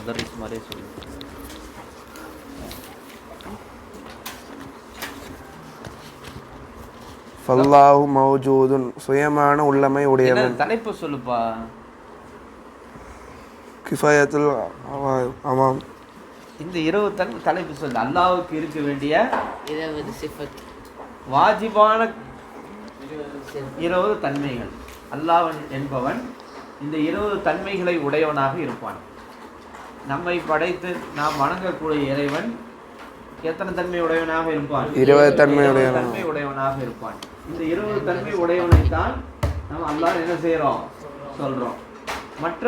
முதரிஸ் மாதிரியே சொல்லு. ஃபல்லாஹு மௌஜூதுன் சுயமான உள்ளமை உடையவன். தலைப்பு சொல்லுப்பா. கிஃபாயத்துல் அவாம். இந்த இரவு தலைப்பு சொல்லு. அல்லாஹ்வுக்கு இருக்க வேண்டிய 20 சிஃபத், வாஜிபான 20 தன்மைகள். அல்லாஹ் என்பவன் இந்த 20 தன்மைகளை உடையவனாக இருப்பான். நம்மை படைத்து நாம் வணங்கக்கூடிய இறைவன் எத்தனை தன்மை உடையவனாக இருப்பான்? 20 தன்மை உடையவனாக இருப்பான். இந்த 20 தன்மை உடையவனை தான் நம்ம அல்லாஹ் என்ன செய்கிறோம் சொல்கிறோம். மற்ற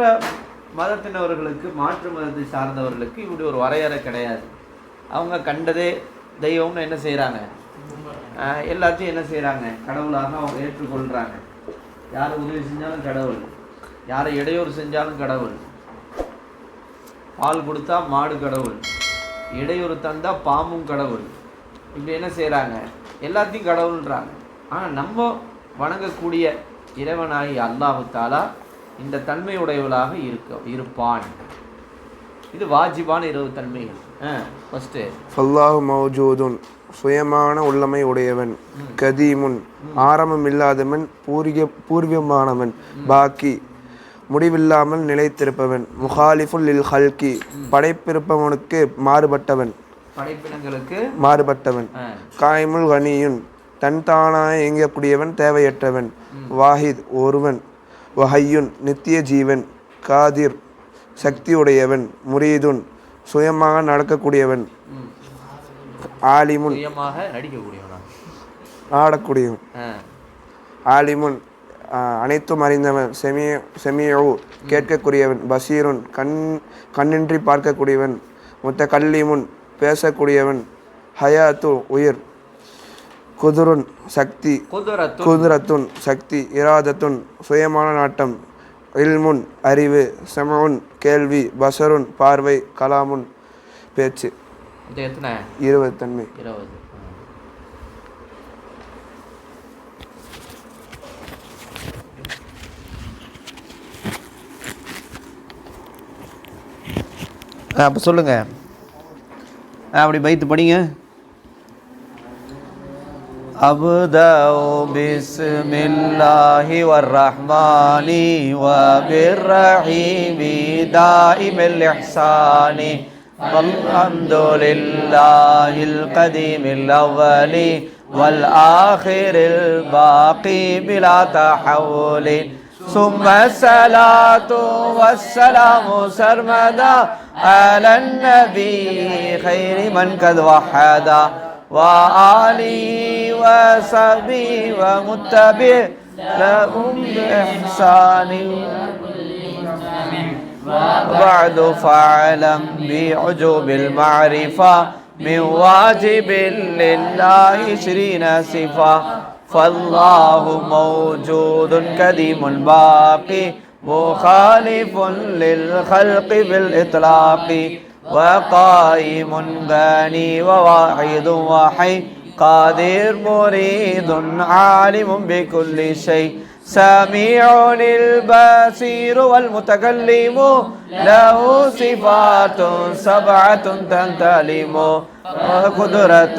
மதத்தினவர்களுக்கு, மாற்று மதத்தை சார்ந்தவர்களுக்கு இப்படி ஒரு வரையறை கிடையாது. அவங்க கண்டதே தெய்வம்னு என்ன செய்கிறாங்க, எல்லாத்தையும் என்ன செய்கிறாங்க கடவுளாக அவங்க ஏற்றுக்கொள்கிறாங்க. யார் உதவி செஞ்சாலும் கடவுள், யாரை இடையூறு செஞ்சாலும் கடவுள், பால் கொடுத்தா மாடு கடவுள், இடையூறு தந்தா பாம்பும் கடவுள், இப்படி என்ன செய்கிறாங்க எல்லாத்தையும் கடவுள்ன்றாங்க. ஆனால் நம்ம வணங்கக்கூடிய இறைவனாகி அல்லாஹு தாலா இந்த தன்மையுடையவளாக இருப்பான். இது வாஜிபான 20 தன்மைகள். ஃபர்ஸ்ட்டு ஃபல்லாஹு மௌஜூதுன் சுயமான உள்ளமை உடையவன், கதீமுன் ஆரம்பம் இல்லாதவன், பூர்வமானவன், பாக்கி முடிவில்லாமல் நிலைத்திருப்பவன், முகாலிஃபுல் லில் ஹல்கி படைப்பிருப்பவனுக்கு மாறுபட்டவன், படைப்பினங்களுக்கு மாறுபட்டவன், காய்முல் கனியுன் தன்தானாக இயங்கக்கூடியவன், தேவையற்றவன், வாஹித் ஒருவன், வஹையுன் நித்திய ஜீவன், காதிர் சக்தியுடையவன், முரீதுன் சுயமாக நடக்கக்கூடியவன், ஆலிமுன் ஆடக்கூடியவன், ஆலிமுன் அனைத்தும் அறிந்தவன், செமியு கேட்கக்கூடியவன், பசீருன் கண்ணின்றி பார்க்கக்கூடியவன், முத்தகல்லிமுன் பேசக்கூடியவன், ஹயாத்து உயிர், குதுருன் சக்தி, குதுரத்துன் சக்தி, இராதத்துன் சுயமான நாட்டம், இல்முன் அறிவு, சமஉன் கேள்வி, பசருன் பார்வை, கலாமுன் பேச்சு. 20 தன்மை. 20. அப்போ சொல்லுங்க, அப்படி பைத்து படிங்க. அபுதஉ பிஸ்மில்லாஹி வர்ரஹ்மானி வபிர்ரஹீமி தாயிமில் இஹ்சானி வல்ஹம்துலில்லாஹில் கதீமில் அவ்வலி வல் ஆஹிரில் பாகி பிலா தஹவுலி ثم الصلاة والسلام سرمدا على النبي خير من قد وحدا وآله وصحبه ومتبع لهم بإحسان بعد فاعلم بعجوب المعرفة من واجب لله 20 صفة فالله موجود قديم باقي مخالف للخلق بالإطلاق وقائم غني وواحد وحي قادر مريد عالم بكل شيء سميع البصير والمتكلم له صفات 7 تنتلم قدرة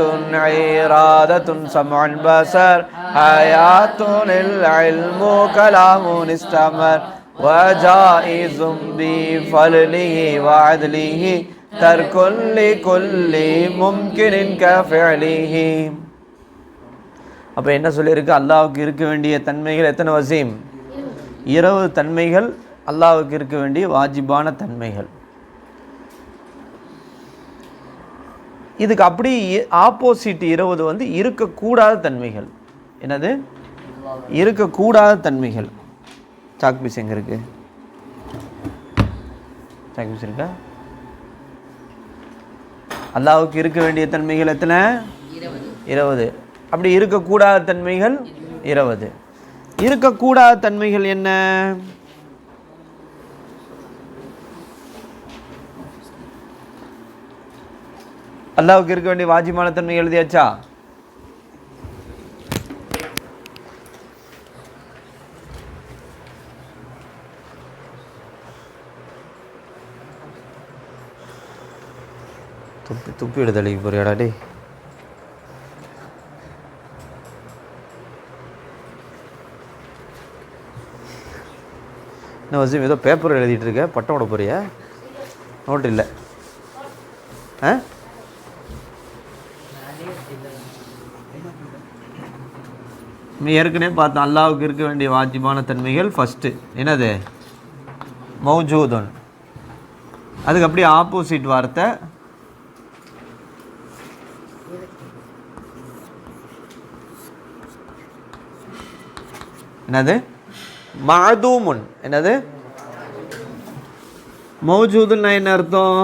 إرادة سمع بصر حياة العلم كلام استمر وجائز بفضله وعدله ترك لكل ممكن كفعله. அப்போ என்ன சொல்லியிருக்கு? அல்லாஹ்வுக்கு இருக்க வேண்டிய தன்மைகள் எத்தனை வசீம்? 20 தன்மைகள் அல்லாஹ்வுக்கு இருக்க வேண்டிய வாஜிபான தன்மைகள். இதுக்கு அப்படி ஆப்போசிட் 20 வந்து இருக்கக்கூடாத தன்மைகள். என்னது? இருக்கக்கூடாத தன்மைகள். சாக்பீஸ் எங்கே இருக்கு? சாக்பீஸ் இருக்கா? அல்லாஹ்வுக்கு இருக்க வேண்டிய தன்மைகள் எத்தனை? 20. அப்படி இருக்கக்கூடாத தன்மைகள் 20. இருக்கக்கூடாத தன்மைகள் என்ன? அல்லாஹ்வுக்கு இருக்க வேண்டிய வாஜிபான தன்மை எழுதியாச்சா? துப்பி எடுத்தளிக்க போறியாடா டே? என்ன வசீம் ஏதோ பேப்பர் எழுதிட்டு இருக்க, பட்டம் விட போறியா? நோட்டு இல்லை. ஏற்கனவே பார்த்தோம் அல்லாஹ்வுக்கு இருக்க வேண்டிய வாஜிபான தன்மைகள். ஃபஸ்ட்டு என்னது? மௌஜூதுன். அதுக்கு அப்படியே ஆப்போசிட் வார்த்தை என்னது? மஅதூமுன். என்னது? மௌஜூதுன்னா என்ன அர்த்தம்?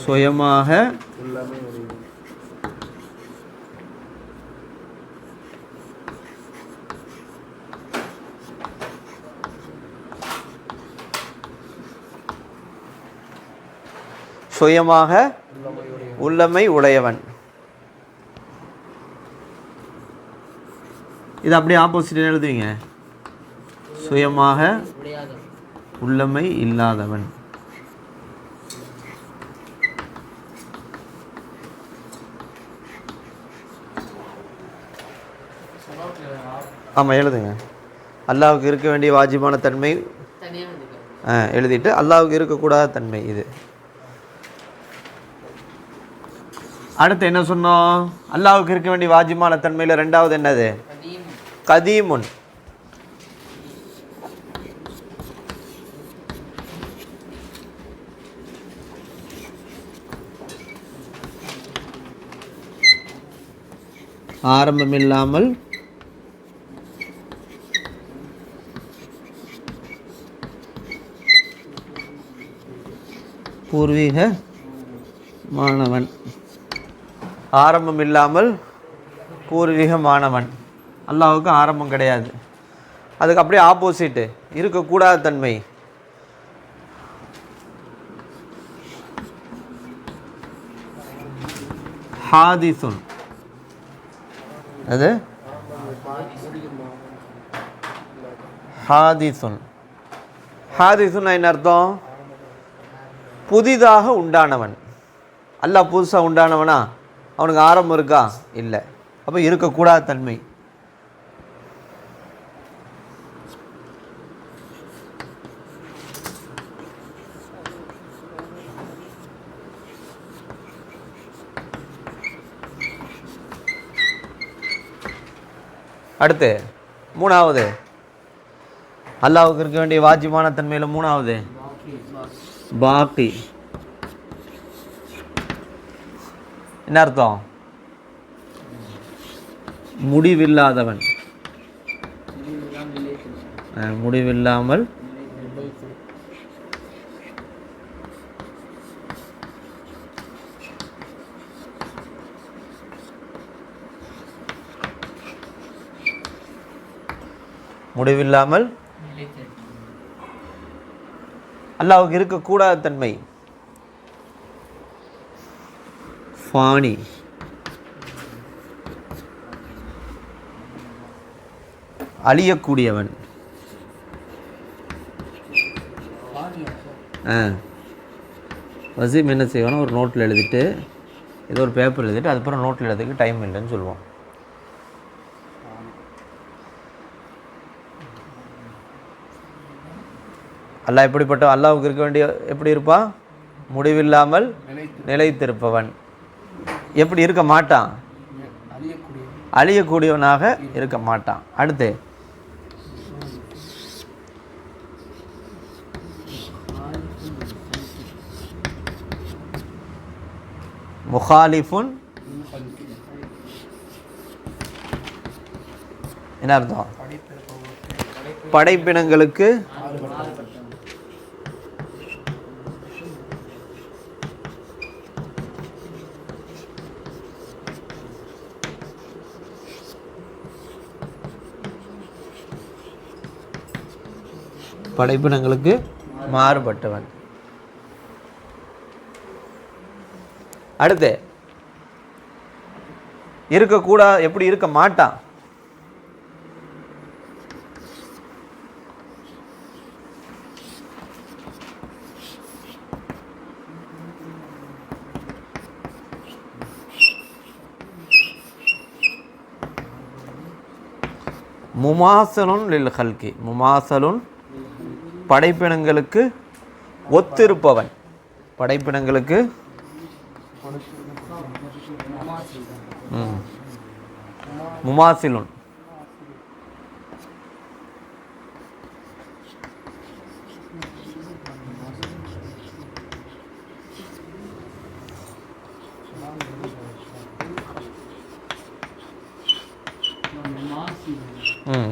சுயமாக சுயமாக உள்ளமை உடையவன். இது அப்படியே ஆப்போசிட் எழுதுவீங்க. சுயமாக உள்ளமை இல்லாதவன். ஆமாம் எழுதுங்க. அல்லாஹ்வுக்கு இருக்க வேண்டிய வாஜிபான தன்மை எழுதிட்டு அல்லாஹ்வுக்கு இருக்கக்கூடாத தன்மை இது. அடுத்து என்ன சொன்னோம்? அல்லாஹ்வுக்கு இருக்க வேண்டிய வாஜிபான தன்மையில் ரெண்டாவது என்னது? கதீமுன். ஆரம்பமில்லாமல் பூர்வீக மாணவன். ஆரம்பம் இல்லாமல் பூர்வீகமானவன். அல்லாஹ்வுக்கு ஆரம்பம் கிடையாது. அதுக்கு அப்படியே ஆப்போசிட்டு இருக்கக்கூடாத தன்மை ஹாதிசுன். அது ஹாதிசுன். ஹாதிசுன் என்ன அர்த்தம்? புதிதாக உண்டானவன். அல்லாஹ் புதுசாக உண்டானவனா? அவனுக்கு ஆரம்பம் இருக்கா? இல்லை. அப்போ இருக்கக்கூடாத தன்மை. அடுத்து மூணாவது அல்லாஹ்வுக்கு இருக்க வேண்டிய வாஜிபான தன்மையில் மூணாவது பாக்கி. என்ன அர்த்தம்? முடிவில்லாதவன். முடிவில்லாமல் முடிவில்லாமல் அல்லாஹ்வுக்கு இருக்கக்கூடாத தன்மை ஃபானி. அழியக்கூடியவன். வசீம் என்ன செய்வானா, ஒரு நோட்டில் எழுதிட்டு ஏதோ ஒரு பேப்பர் எழுதிட்டு அதுக்கப்புறம் நோட்டில் எழுதுறதுக்கு டைம் இல்லைன்னு சொல்லுவோம். அல்லாஹ் எப்படிப்பட்ட? அல்லாஹ்வுக்கு இருக்க வேண்டிய எப்படி இருப்பான்? முடிவில்லாமல் நிலைத்திருப்பவன். எப்படி இருக்க மாட்டான்? அழியக்கூடியவனாக இருக்க மாட்டான். அடுத்து முகாலிஃபுன். என்ன அர்த்தம்? படைப்பினங்களுக்கு படைப்பினங்களுக்கு மாறுபட்டவன். அடுத்து இருக்கக்கூடா, எப்படி இருக்க மாட்டான்? முமாசலுன் லில் ஹல்கி, முமாசலுன் படைப்பினங்களுக்கு ஒத்திருப்பவன், படைப்பினங்களுக்கு முமாசிலுன்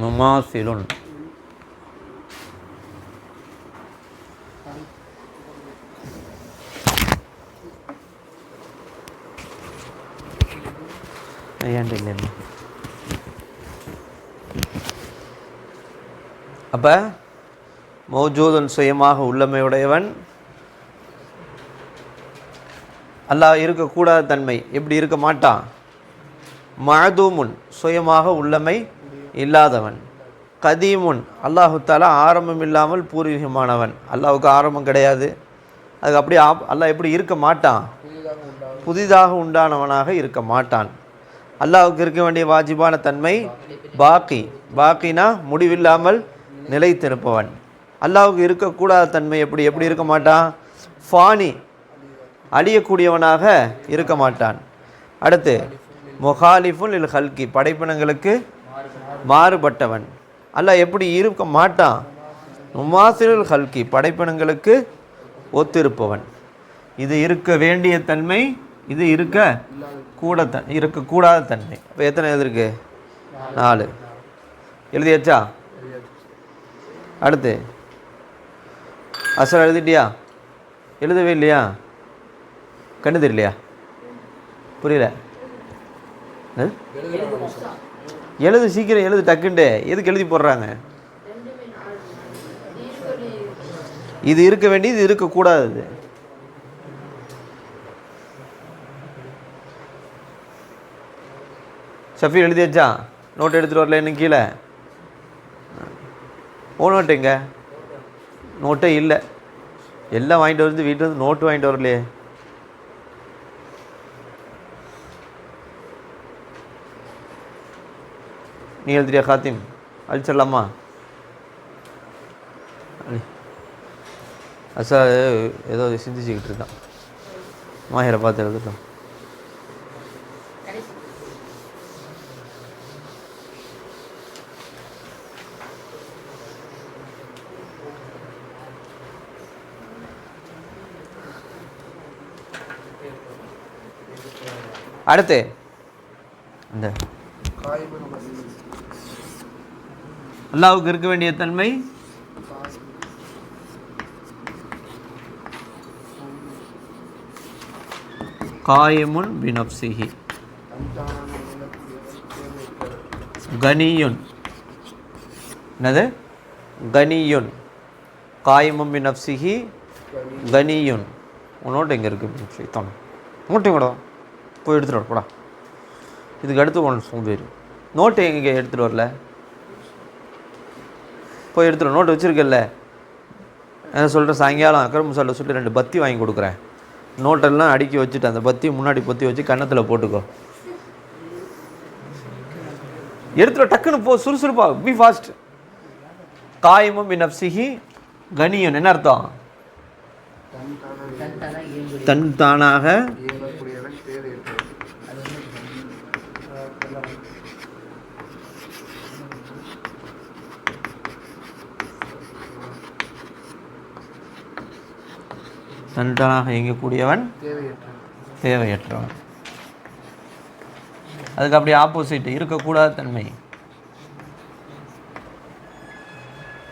முமாசிலுன் அப்ப மௌஜூதன் சுயமாக உள்ளமையுடையவன், அல்லாஹ் இருக்கக்கூடாத தன்மை எப்படி இருக்க மாட்டான். மஅதூமுன் சுயமாக உள்ளமை இல்லாதவன். கதீமுன் அல்லாஹு தஆலா ஆரம்பம் இல்லாமல் பூர்வீகமானவன், அல்லாஹ்வுக்கு ஆரம்பம் கிடையாது. அதுக்கு அப்படி அல்லாஹ் எப்படி இருக்க மாட்டான், புதிதாக உண்டானவனாக இருக்க மாட்டான். அல்லாஹ்வுக்கு இருக்க வேண்டிய வாஜிபான தன்மை பாக்கி, பாக்கினா முடிவில்லாமல் நிலைத்திருப்பவன். அல்லாஹ்வுக்கு இருக்கக்கூடாத தன்மை எப்படி எப்படி இருக்க மாட்டான், ஃபானி அழியக்கூடியவனாக இருக்க மாட்டான். அடுத்து முகாலிஃபுன் லில் ஹல்கி படைப்பினங்களுக்கு மாறுபட்டவன். அல்லாஹ் எப்படி இருக்க மாட்டான், முமாசிலுல் ஹல்கி படைப்பினங்களுக்கு ஒத்திருப்பவன். இது இருக்க வேண்டிய தன்மை, இது இருக்கக்கூடாத தன்மை. இப்போ எத்தனை எழுதிருக்கு, 4 எழுதியாச்சா. அடுத்து அசல் எழுதிட்டியா, எழுதவே இல்லையா, கண்ணு தெரியலையா, புரியல, எழுது சீக்கிரம் எழுது டக்குண்டு. எதுக்கு எழுதி போடுறாங்க, இது இருக்க வேண்டியது, இது இருக்கக்கூடாது. ஷஃபி எழுதியாச்சா, நோட் எடுத்துகிட்டு வரல இன்னும் கீழே. ஓ நோட்டு எங்க, நோட்டே இல்லை, எல்லாம் வாங்கிட்டு வந்து வீட்டில் வந்து நோட்டு வாங்கிட்டு வரலையே. நீ எழுதுறியா காத்திம், அழிச்சிடலாமா. அசா ஏதோ சிந்திச்சுக்கிட்டு இருக்கான், மாஹிரை பார்த்து எழுதுட்டோம். அடுத்து இந்த அல்லாஹ்வுக்கு இருக்க வேண்டிய தன்மை காயிமுன் பினப்சிஹி கனியுன். என்னது கனியுன், காயிமுன் பினப்சிஹி கனியுன். நோட்டு எங்கே இருக்குது, நோட்டு கூட போய் எடுத்துகிட்டு வர போடா. இதுக்கு அடுத்து ஒன்று சோம்பேறி, நோட்டு எங்கே எடுத்துகிட்டு வரல, போய் எடுத்துகிட்டு நோட்டு வச்சுருக்கல. என்ன சொல்கிறேன், சாயங்காலம் அக்கரம் சாலில் சொல்லிட்டு 2 பத்தி வாங்கி கொடுக்குறேன். நோட்டெல்லாம் அடுக்கி வச்சுட்டு அந்த பத்தி முன்னாடி பற்றி வச்சு கன்னத்தில் போட்டுக்கோ. எடுத்துகிட்டு டக்குன்னு போ, சுறுசுறுப்பா, பி ஃபாஸ்ட். காயிமும் பி நப்சிஹி கனியன் என்ன அர்த்தம், தன் தானாக தன்தானாக இயங்கக்கூடியவன், தேவையற்றவன். அதுக்கு அப்படி ஆப்போசிட் இருக்கக்கூடாத தன்மை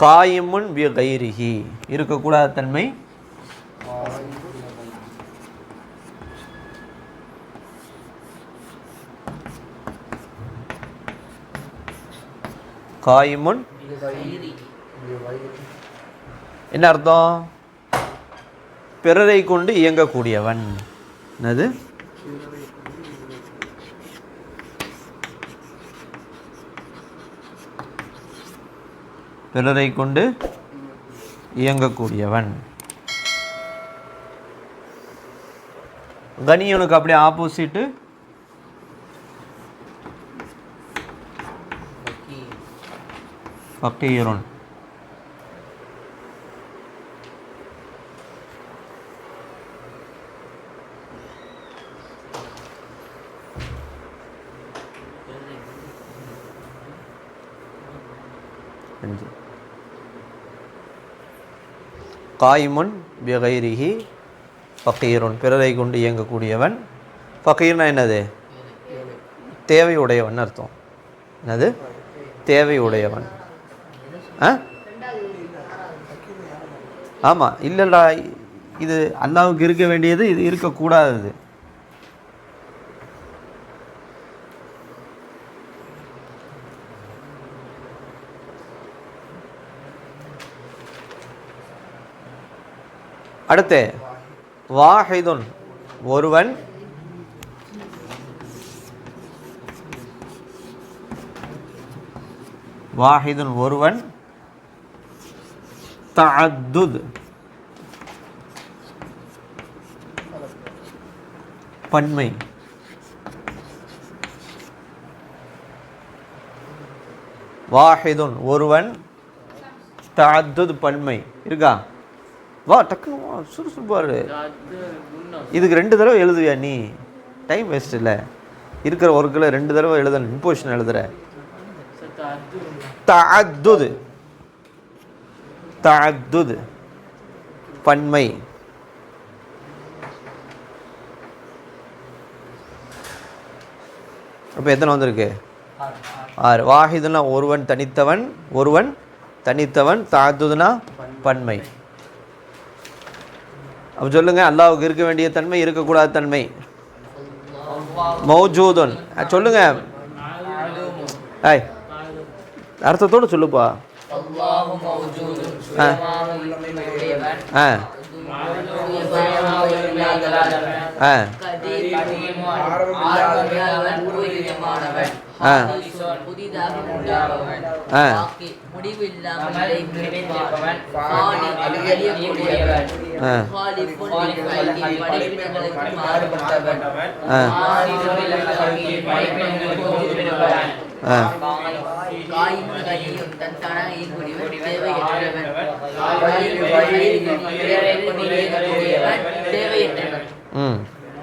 காயிமுன் பி கைரிஹி, இருக்கக்கூடாத தன்மை காயிமுன். என்ன அர்த்தம், பிறரை கொண்டு இயங்கக்கூடியவன். என்னது, பிறரை கொண்டு இயங்கக்கூடியவன். கனியனுக்கு அப்படியே ஆப்போசிட்டு ஃபகீருன். காயிமுன் பிகைரிஹி ஃபகீருன், பிறரை கொண்டு இயங்கக்கூடியவன். ஃபகீர்னா என்னது? தேவையுடையவன் அர்த்தம். என்னது? தேவையுடையவன். ஆமாம், இல்லைடா, இது அல்லாஹ்வுக்கு இருக்க வேண்டியது, இது இருக்கக்கூடாதது. அடுத்து வாஹிதுன், ஒருவன். வாஹிதுன், ஒருவன். தஅத்துத், பன்மை. வாஹிதுன், ஒருவன். தஅத்துத், பன்மை. இருக்கா? வா, டக்குனு வா, சுறுசுறுப்பாரு. இதுக்கு 2 தடவை எழுதுவியா நீ? டைம் வேஸ்ட் இல்லை. இருக்கிற ஒர்க்கில் 2 தடவை எழுதணும். இம்போசிஷன் எழுதுற. தஅத்துத், தஅத்துத், பன்மை. அப்போ எத்தனை வந்திருக்கு? 6. வாஹிதுனா ஒருவன் தனித்தவன், ஒருவன் தனித்தவன். தஅத்துதுனா பன்மை. அப்போ சொல்லுங்க, அல்லாஹ்வுக்கு இருக்க வேண்டிய தன்மை, இருக்கக்கூடாத தன்மை. மௌஜூதுன் சொல்லுங்க. ஐய், அர்த்தத்தோடு சொல்லுப்பா.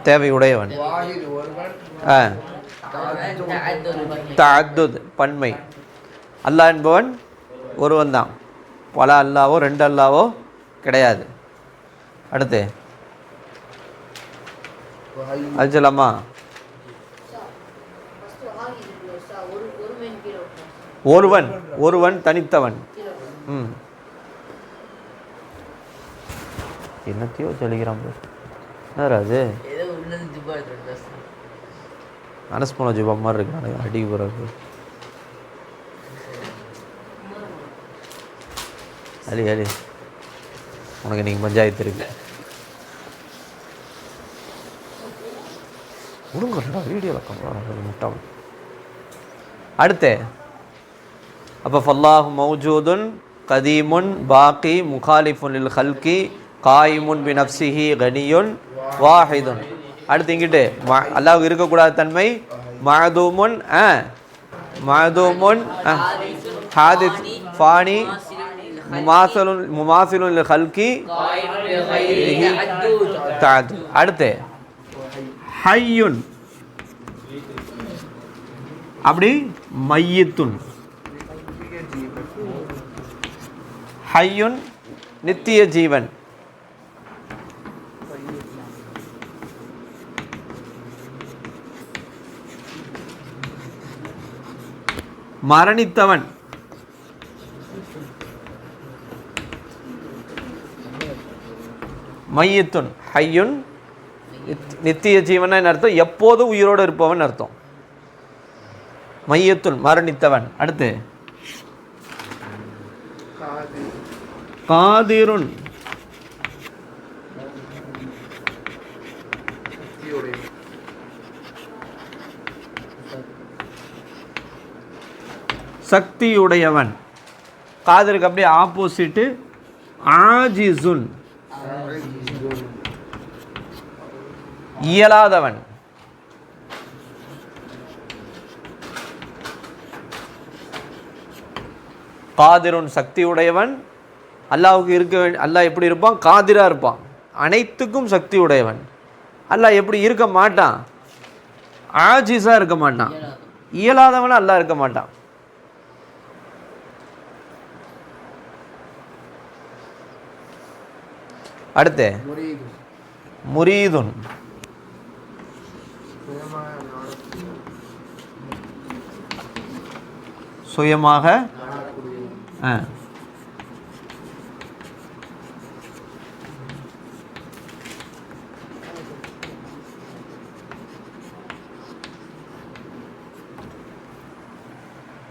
தேவையுடையவன். தஅத்துத், பன்மை. அல்லாஹ் என்பவன் ஒருவன் தான். பல அல்லாவோ 2 அல்லாவோ கிடையாது. அடுத்து அது சொல்லாமா? ஒருவன், ஒருவன் தனித்தவன். என்னத்தையோ சொல்லிக்கிறான். அது அனஸ் போன ஜிபா மாதிரி இருக்கு. அடிக்க போகிறது அலி அலி, உனக்கு நீங்கள் பஞ்சாயத்து இருக்கு. விடுங்கடா, வீடியோவில் முட்டாமல். அடுத்து அப்போ ஃபல்லாஹு மௌஜூதுன் கதீமுன் பாக்கி முகாலிஃபுன் லில் ஹல்கி காயிமுன் பி நஃப்ஸிஹி கனியுன் வாஹிதுன். அடுத்து இங்கிட்டு அல்லாஹ்வுக்கு இருக்கக்கூடாத தன்மை மஅதூமுன், மஅதூமுன், ஹாதிஸ், ஃபானி, முமாசிலுன் லில் ஹல்கி தஅத்துத். அடுத்து ஹய்யுன், அப்படி மையித்துன். ஹய்யுன் நித்திய ஜீவன். மரணித்தவன். மையித்துன், ஹய்யுன் நித்திய ஜீவன் அர்த்தம், எப்போது உயிரோடு இருப்பவன் அர்த்தம். மையத்துன் மரணித்தவன். அடுத்து காதிருன், சக்தியுடையவன். காதிருக்கு அப்படியே ஆப்போசிட்டு ஆஜிசுன், இயலாதவன். காதிருன் சக்தி உடையவன். அல்லாஹ்வுக்கு அல்லாஹ் எப்படி இருப்பான்? காதிரா இருப்பான், அனைத்துக்கும் சக்தி உடையவன். அல்லாஹ் எப்படி இருக்க மாட்டான்? ஆஜிஸா இருக்க மாட்டான், இயலாதவனா அல்லாஹ் இருக்க மாட்டான். அடுத்து முரீதுன், சுயமாக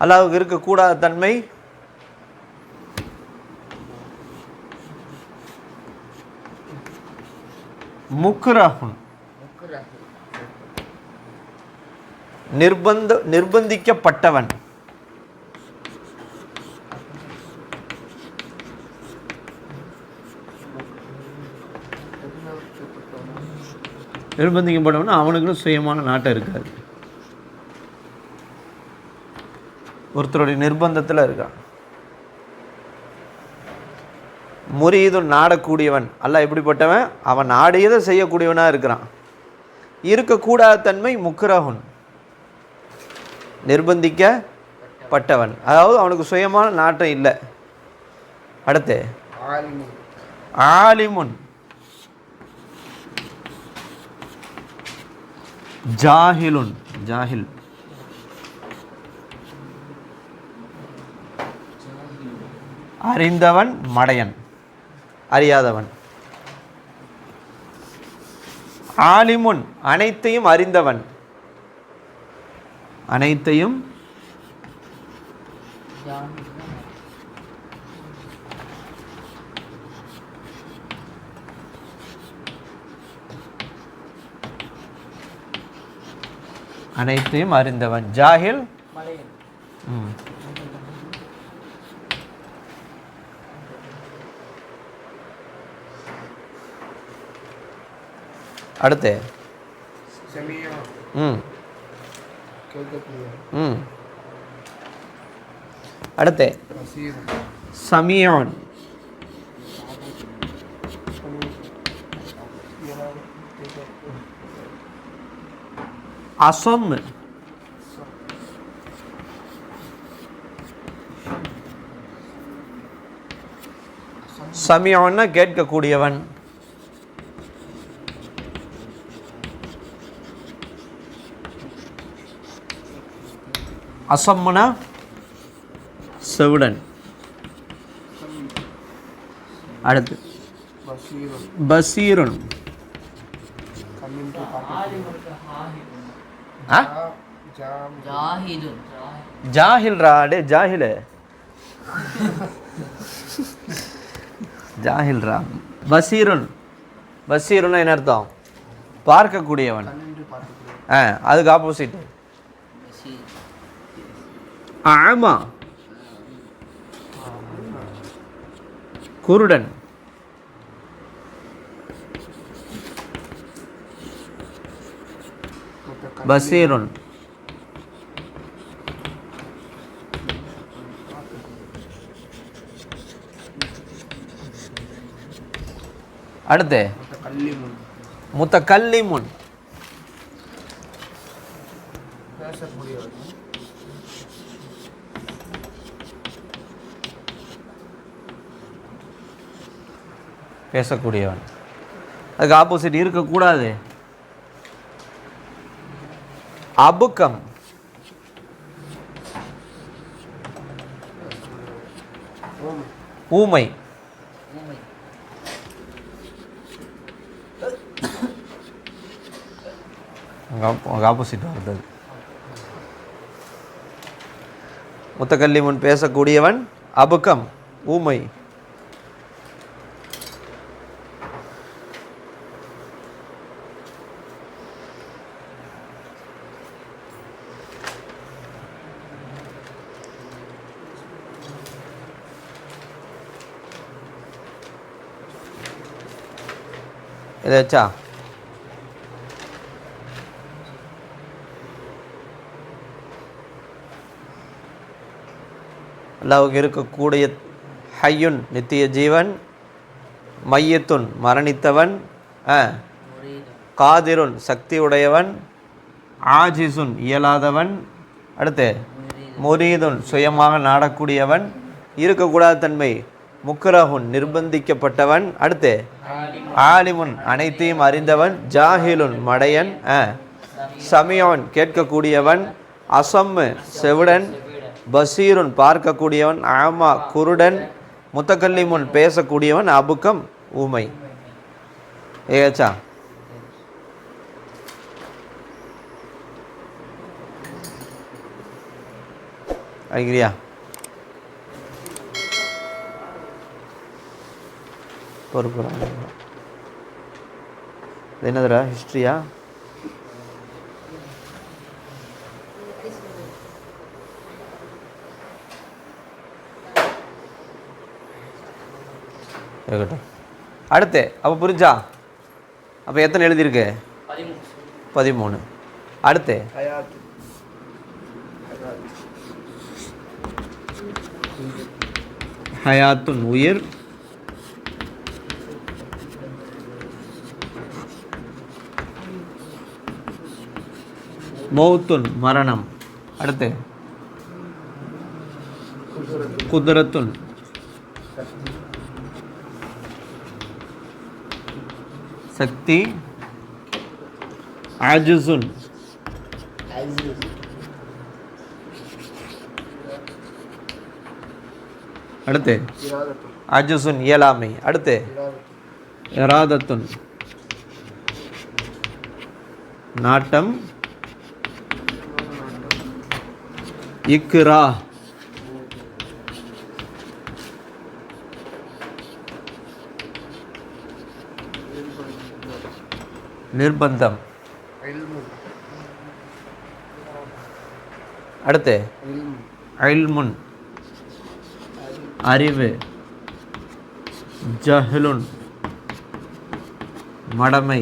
அல்லாஹ்வுக்கு இருக்கக்கூடாத தன்மை முக்ரஹுன், நிர்பந்திக்கப்பட்டவன். நிர்பந்திக்கப்பட்டவன் அவனுக்குன்னு சுயமான நாட்டம் இருக்காது, ஒருத்தருடைய நிர்பந்தத்தில் இருக்கான். முரீது நாடக்கூடியவன். அல்லாஹ் எப்படிப்பட்டவன்? அவன் நாடியதை செய்யக்கூடியவனாக இருக்கிறான். இருக்கக்கூடாத தன்மை முக்ரஹுன், நிர்பந்திக்கப்பட்டவன், அதாவது அவனுக்கு சுயமான நாட்டம் இல்லை. அடுத்து ஆலிமுன், ஜாஹிலுன், ஜாஹில், அறிந்தவன், மடையன், அறியாதவன். ஆலிமுன், அனைத்தையும் அறிந்தவன், அனைத்தையும் அனைத்தையும் அறிந்தவன். ஜாஹில் அடுத்து அடுத்து சமீஉன், அசம், சமீஉன்னா கேட்கக்கூடியவன், அசம்முனா செவிடன். அடுத்து பசீருன், ஜாஹில் ராடே, ஜாஹில் ஜாஹில் ரா. பசீருன், பசீருன்னா என்ன அர்த்தம்? பார்க்கக்கூடியவன். அதுக்கு ஆப்போசிட் ஆமா, குருடன். பசீருன், அடுத்து முத்தகல்லிமுன், பேசக்கூடியவன். அதுக்கு ஆப்போசிட் இருக்கக்கூடாது. அபுக்கம், ஊமை. ஆப்போசிட் வருது. முத்தகல்லிமுன் பேசக்கூடியவன், அபுக்கம் ஊமை. இதாச்சா? அல்லாஹ்வுக்கு இருக்கக்கூடிய ஹய்யுன் நித்திய ஜீவன், மையத்துன் மரணித்தவன், காதிருன் சக்தி உடையவன், ஆஜிசுன் இயலாதவன், அடுத்து முரீதுன் சுயமாக நாடக்கூடியவன், இருக்கக்கூடாத தன்மை முக்ரஹுன் நிர்பந்திக்கப்பட்டவன், அடுத்து ஆலிமுன் அனைத்தையும் அறிந்தவன், ஜாஹிலுன் மடையன், சமியோன் கேட்கக்கூடியவன், அசம்மு செவிடன், பசீருன் பார்க்கக்கூடியவன், ஆமா குருடன், முத்தக்கல்லிமுன் பேசக்கூடியவன், அபுக்கம் ஊமை. ஏச்சா அடிக்கிறியா? பொறுப்பு என்னதுடா ஹிஸ்ட்ரியா? இருக்கட்டும். அடுத்து அப்போ புரிஞ்சா? அப்போ எத்தனை எழுதியிருக்கு? 13. அடுத்து ஹயாத்துன் உயிர், மௌத்துன் மரணம், அடுத்து குதிரத்துன் சக்தி, ஆஜுசுன் அடுத்து ஆஜுசுன் இயலாமை, அடுத்து இராதத்துன் நாட்டம், இக்ரா நிர்பந்தம், அடுத்து இல்முன் அறிவு, ஜஹ்லுன் மடமை,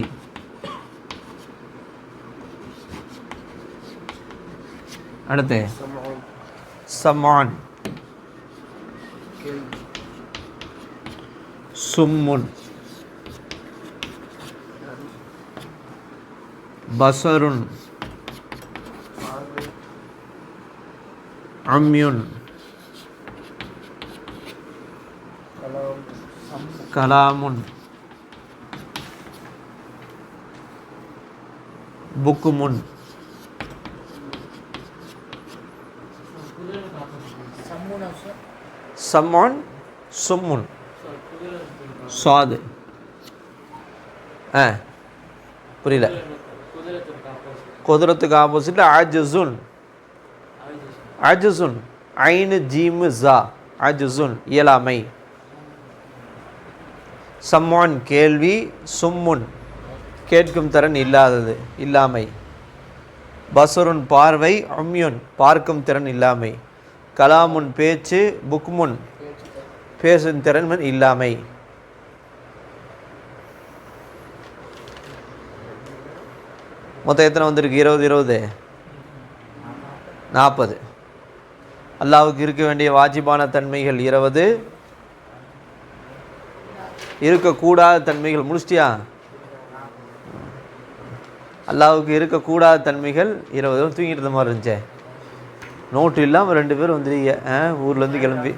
அடுத்து சமான், சும்முன், பசருன், அம்யுன், கலாமுன், புக்குமுன், சம்மான், சும்முன், சாது. புரியல. குதிரத்துக்கு ஆப்போசிட் ஆஜுசுன், ஆஜுசுன் ஐனு ஜீமு ஜா, ஆஜுசுன் இயலாமை, சம்மான் கேள்வி, சும்முன் கேட்கும் திறன் இல்லாதது இல்லாமை, பசருன் பார்வை, அம்யுன் பார்க்கும் திறன் இல்லாமை, கலாமுன் பேச்சு, புக்முன் பேசும் திறன் இல்லாமை. மொத்தம் எத்தனை வந்திருக்கு? 20 40. அல்லாஹ்வுக்கு இருக்க வேண்டிய வாஜிபான தன்மைகள் 20, இருக்கக்கூடாத தன்மைகள் முடிச்சிட்டியா? அல்லாஹ்வுக்கு இருக்கக்கூடாத தன்மைகள் 20. தூங்கிட்டு இருந்த மாதிரி இருந்துச்சே. நோட்டு இல்லாமல் 2 பேர் வந்துடுங்க ஊர்லேருந்து கிளம்பி.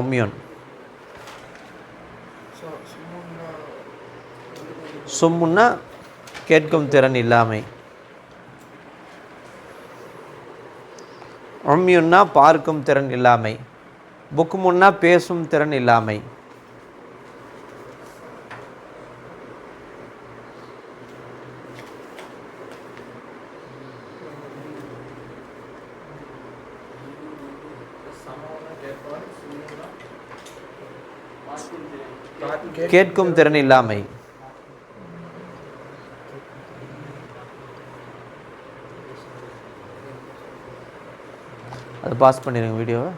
உம்மியூன். சும்முன்னா கேட்கும் திறன் இல்லாமை, உம்மியூன்னா பார்க்கும் திறன் இல்லாமை, புக்முன்னா பேசும் திறன் இல்லாமை. கேட்கும் திறன் இல்லாமை. அது பாஸ் பண்ணிடுங்க வீடியோவை.